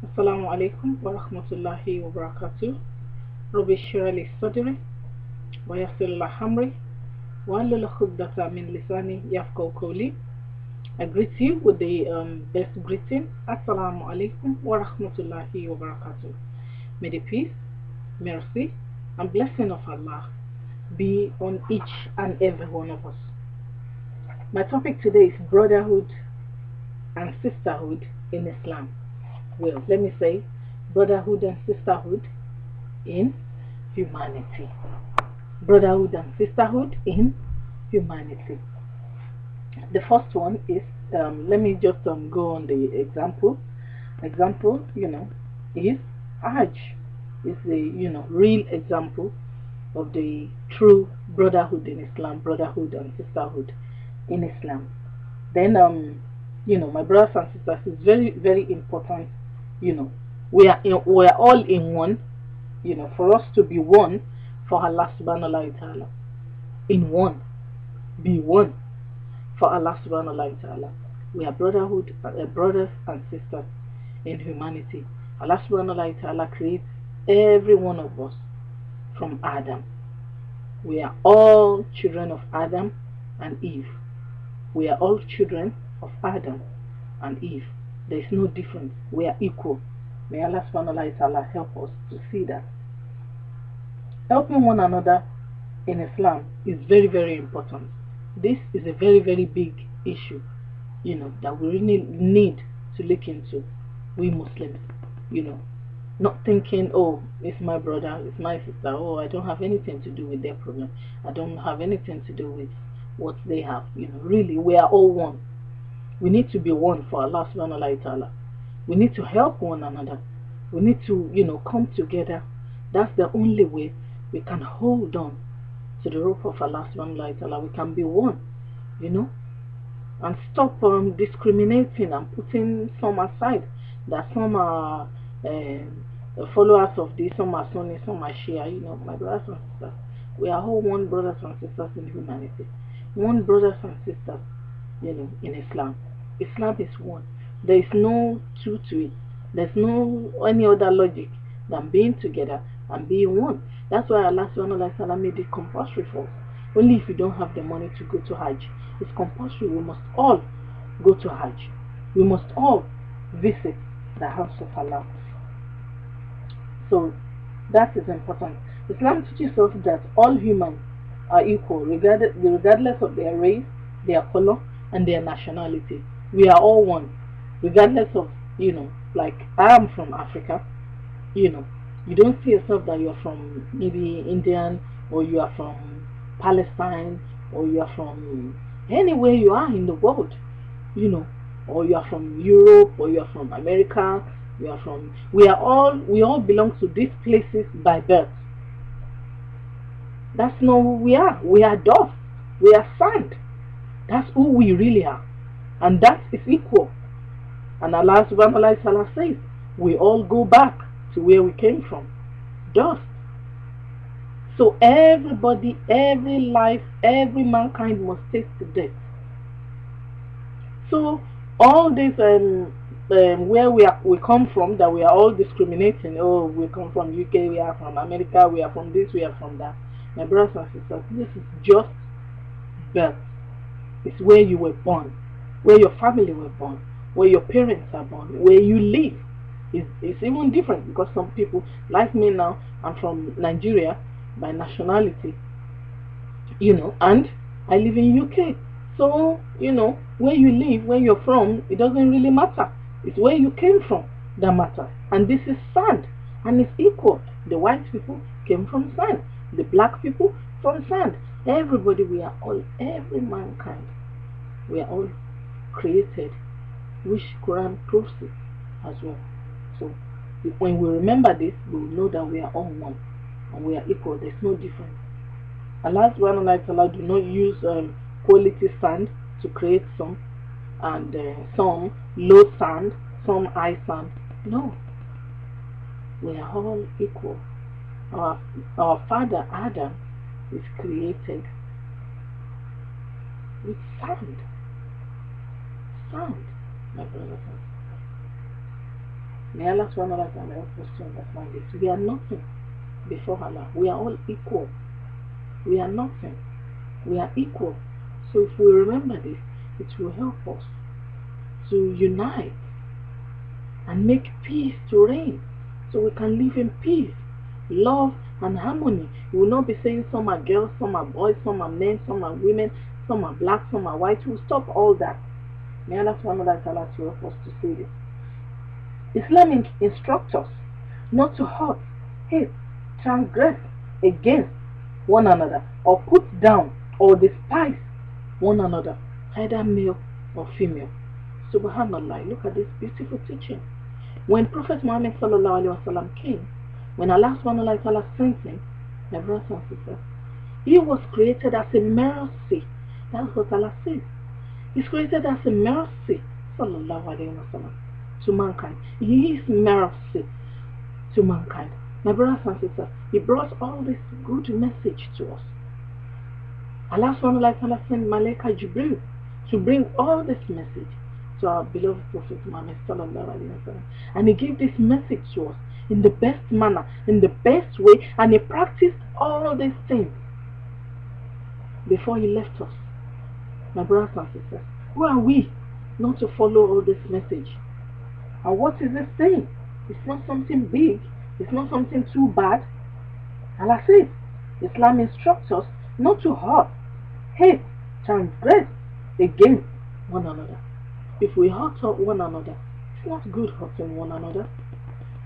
Assalamu alaikum wa rahmatullahi wa barakatuh. Rabbi shrah li sadri wa yassir li amri wahlul 'uqdatan min lisani yafqahu qawli. I greet you with the best greeting. Assalamu alaikum wa rahmatullahi wa barakatuh. May the peace, mercy, and blessing of Allah be on each and every one of us. My topic today is brotherhood and sisterhood in Islam. Well, let me say brotherhood and sisterhood in humanity. Brotherhood and sisterhood in humanity. The first one is, let me just go on the example. Example, is Hajj. Is the real example of the true brotherhood in Islam, brotherhood and sisterhood in Islam. Then, my brothers and sisters, it's very, very important. You know, we are all in one. For us to be one, for Allah Subhanahu wa Taala, in one, be one for Allah Subhanahu wa Taala. We are brotherhood, brothers and sisters in humanity. Allah Subhanahu wa Taala creates every one of us from Adam. We are all children of Adam and Eve. We are all children of Adam and Eve. There is no difference. We are equal. May Allah Subhanahu wa Taala help us to see that. Helping one another in Islam is very, very important. This is a very, very big issue, that we really need to look into. We Muslims, not thinking, oh, it's my brother, it's my sister, oh, I don't have anything to do with their problem. I don't have anything to do with what they have. Really, we are all one. We need to be one for Allah Subhanahu wa Taala. We need to help one another. We need to, come together. That's the only way we can hold on to the rope of Allah Subhanahu wa Taala. We can be one, and stop discriminating and putting some aside. That some are followers of this, some are Sunni, some are Shia. My brothers and sisters, we are all one brothers and sisters in humanity. One brothers and sisters, in Islam. Islam is one. There is no two to it. There's no any other logic than being together and being one. That's why Allah Subhanahu wa Taala made it compulsory for us. Only if you don't have the money to go to Hajj. It's compulsory. We must all go to Hajj. We must all visit the house of Allah. So that is important. Islam teaches us that all humans are equal, regardless of their race, their color, and their nationality. We are all one, regardless of, like I am from Africa, you don't see yourself that you're from maybe Indian, or you are from Palestine, or you are from anywhere you are in the world, or you are from Europe, or you are from America, we all belong to these places by birth. That's not who we are. We are dust. We are sand. That's who we really are. And that is equal. And Allah Subhanahu wa Taala says, we all go back to where we came from. Dust. So everybody, every life, every mankind must taste death. So all this where we come from, that we are all discriminating. Oh, we come from UK, we are from America, we are from this, we are from that. My brothers and sisters, this is just birth. It's where you were born, where your family were born, where your parents are born, where you live. It's even different, because some people, like me now, I'm from Nigeria by nationality, and I live in UK. So, where you live, where you're from, it doesn't really matter. It's where you came from that matters. And this is sand, and it's equal. The white people came from sand, the black people from sand. Everybody, we are all, every mankind, we are all created, which Quran proves it as well. So when we remember this, we will know that we are all one and we are equal. There's no difference. Allah Subhanahu wa Taala do not use quality sand to create some, and some low sand, some high sand. No, we are all equal. Our father Adam is created with sand, my brothers and sisters. May Allah subhanahu wa ta'ala help us to understand this. We are nothing before Allah. We are all equal. We are nothing. We are equal. So if we remember this, it will help us to unite and make peace to reign, so we can live in peace, love, and harmony. We will not be saying some are girls, some are boys, some are men, some are women, some are black, some are white. We will stop all that. May Allah subhanahu wa ta'ala to help us to say this. Islam instructs us not to hurt, hate, transgress against one another, or put down or despise one another, either male or female. Subhanallah, look at this beautiful teaching. When Prophet Muhammad sallallahu alaihi wasallam came, when Allah subhanahu wa ta'ala sent him, my brothers and sisters, he was created as a mercy. That's what Allah says. He's created as a mercy, sallallahu alaihi wasallam, to mankind. He is mercy to mankind. My brothers and sisters, he brought all this good message to us. Allah subhanahu wa ta'ala sent Malaika Jibril to bring all this message to our beloved Prophet Muhammad sallallahu alaihi wasallam, and he gave this message to us in the best manner, in the best way, and he practiced all these things before he left us. My brothers and sisters, who are we not to follow all this message? And what is this thing? It's not something big, it's not something too bad. Allah says, Islam instructs us not to hurt, hate, transgress against one another. If we hurt one another, it's not good hurting one another.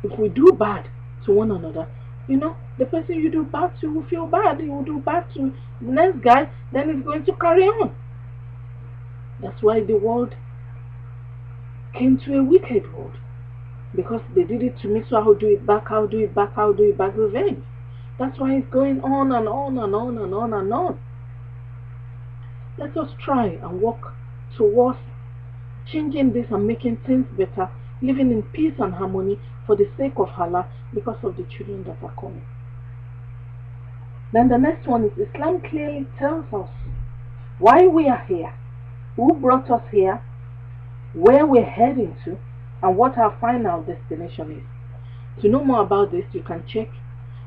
If we do bad to one another, the person you do bad to will feel bad. You will do bad to the next guy, then it's going to carry on. That's why the world came to a wicked world, because they did it to me, so I'll do it back, I'll do it back, I'll do it back, revenge. That's why it's going on and on and on and on and on. Let us try and work towards changing this and making things better, living in peace and harmony for the sake of Allah, because of the children that are coming. Then the next one is Islam clearly tells us why we are here, who brought us here, where we're heading to, and what our final destination is. To know more about this, you can check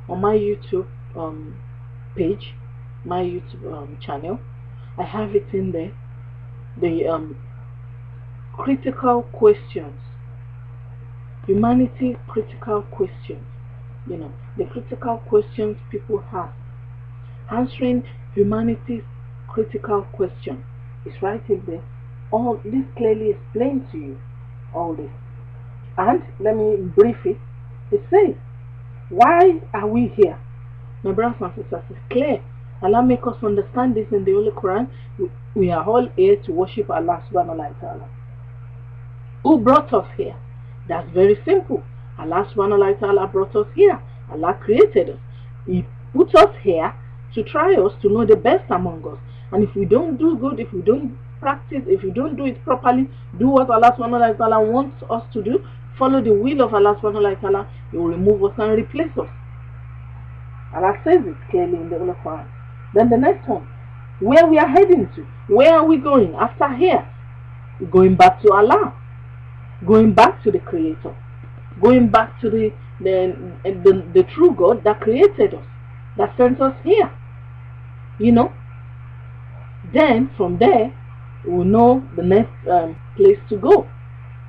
on my YouTube page, my YouTube channel. I have it in there. The critical questions, humanity critical questions, the critical questions people have, answering humanity's critical question. It's right in there. All this clearly explains to you all this. And let me brief it. It says, why are we here? My brothers and sisters, it's clear. Allah make us understand this in the Holy Quran. We are all here to worship Allah subhanahu wa ta'ala. Who brought us here? That's very simple. Allah subhanahu wa ta'ala brought us here. Allah created us. He put us here to try us, to know the best among us. And if we don't do good, if we don't practice, if we don't do it properly, do what Allah subhanahu wa ta'ala wants us to do, follow the will of Allah subhanahu wa ta'ala, He will remove us and replace us. Allah says it clearly in the Holy Quran. Then the next one, where we are heading to, where are we going after here? We're going back to Allah, going back to the Creator, going back to the true God that created us, that sent us here. Then from there we'll know the next place to go.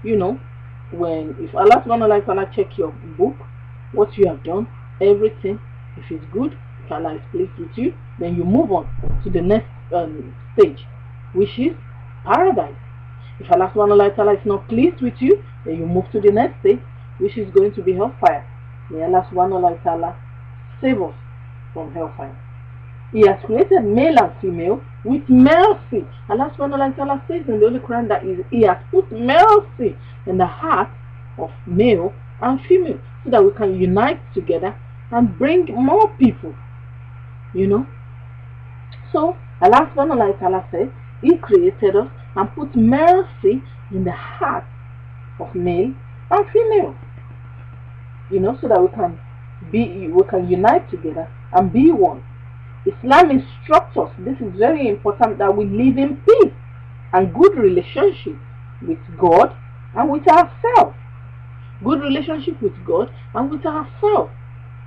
If Allah subhanahu wa ta'ala check your book, what you have done, everything, if it's good, if Allah is pleased with you, then you move on to the next stage, which is paradise. If Allah subhanahu wa ta'ala is not pleased with you, then you move to the next stage, which is going to be hellfire. May Allah subhanahu wa ta'ala save us from hellfire. He has created male and female with mercy. Allah subhanahu wa ta'ala says in the Holy Quran that He has put mercy in the heart of male and female, so that we can unite together and bring more people. So Allah subhanahu wa ta'ala says He created us and put mercy in the heart of male and female. So that we can unite together and be one. Islam instructs us, this is very important, that we live in peace and good relationship with God and with ourselves. Good relationship with God and with ourselves.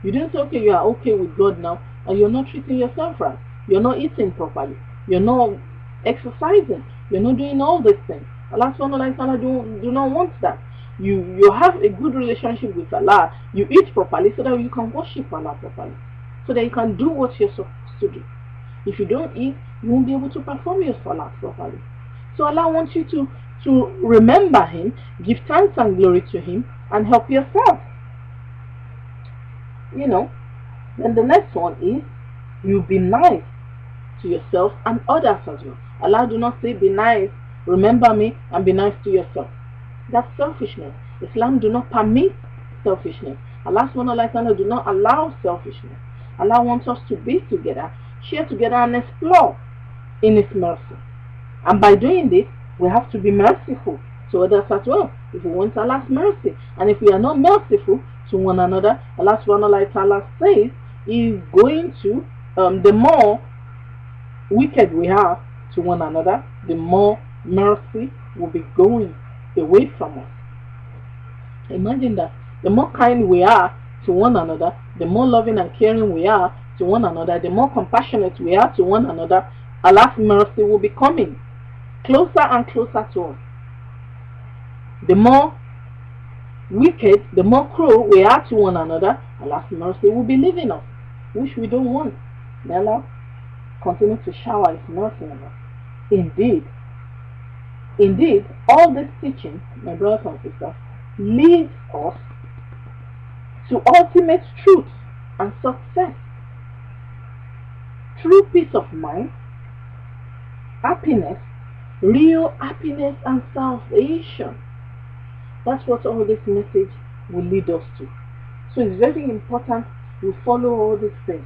You didn't say, okay, you are okay with God now, and you're not treating yourself right. You're not eating properly. You're not exercising. You're not doing all these things. Allah subhanahu wa ta'ala do not want that. You have a good relationship with Allah. You eat properly so that you can worship Allah properly. So that you can do what you're supposed to do. If you don't eat, you won't be able to perform your salah properly. So Allah wants you to remember Him, give thanks and glory to Him, and help yourself. You know, then the next one is you be nice to yourself and others as well. Allah do not say be nice, remember me, and be nice to yourself. That's selfishness. Islam do not permit selfishness. Allah subhanahu wa ta'ala do not allow selfishness. Allah wants us to be together, share together, and explore in His mercy. And by doing this, we have to be merciful to others as well, if we want Allah's mercy. And if we are not merciful to one another, Allah subhanahu wa ta'ala says He is going to, the more wicked we are to one another, the more mercy will be going away from us. Imagine that. The more kind we are to one another, the more loving and caring we are to one another, the more compassionate we are to one another, Allah's mercy will be coming closer and closer to us. The more wicked, the more cruel we are to one another, Allah's mercy will be leaving us, which we don't want. May Allah continue to shower His mercy on us. Indeed, all this teaching, my brothers and sisters, leads us to ultimate truth and success, true peace of mind, happiness, real happiness and salvation. That's what all this message will lead us to. So it's very important we follow all these things.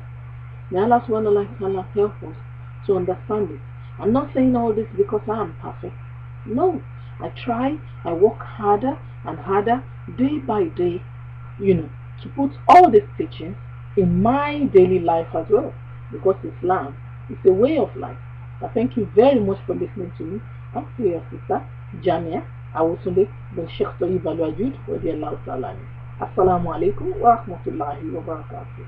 May Allah subhanahu wa ta'ala help us to understand it. I'm not saying all this because I am perfect. No, I try, I work harder and harder day by day, to put all these teachings in my daily life as well, because Islam is a way of life. I thank you very much for listening to me. I'm your sister, Jamia Awusunde bin Sheikh Tayyib Al-Wajud, radiyallahu ta'ala. Assalamu alaikum wa rahmatullahi wa barakatuh.